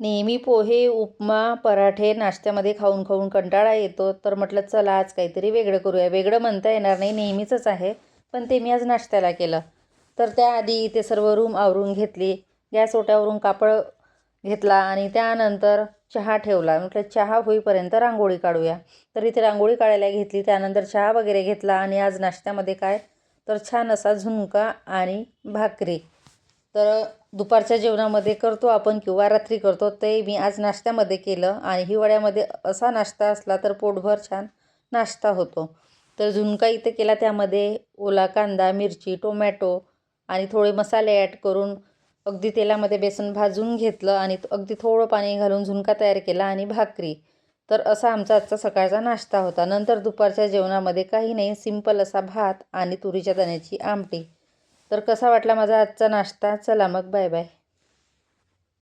नेहमी पोहे, उपमा, पराठे नाश्त्यामध्ये खाऊन खाऊन कंटाळा येतो. तर म्हटलं चला आज काहीतरी वेगळं करूया. वेगळं म्हणता येणार नाही, नेहमीचंच आहे. पण ते मी आज नाश्त्याला केलं. तर त्याआधी इथे सर्व रूम आवरून घेतली. गॅस ओट्यावरून कापड घेतला आणि त्यानंतर चहा ठेवला. म्हटलं चहा होईपर्यंत रांगोळी काढूया. तर इथे रांगोळी काढायला घेतली. त्यानंतर चहा वगैरे घेतला आणि आज नाश्त्यामध्ये काय तर छान असा झुणका आणि भाकरी. तर दुपारच्या जेवणामध्ये करतो आपण किंवा रात्री करतो, ते मी आज नाश्त्यामध्ये केलं. आणि हिवाळ्यामध्ये असा नाश्ता असला तर पोटभर छान नाश्ता होतो. तर झुणका इथे केला. त्यामध्ये ओला कांदा, मिरची, टोमॅटो आणि थोडे मसाले ॲड करून अगदी तेलामध्ये बेसन भाजून घेतलं आणि अगदी थोडं पाणी घालून झुणका तयार केला आणि भाकरी. तर असा आमचा आजचा सकाळचा नाश्ता होता. नंतर दुपारच्या जेवणामध्ये काही नाही, सिंपल असा भात आणि तुरीच्या दाण्याची आमटी. तर कसा वाटला माझा आजचा नाश्ता? चला मग बाय बाय.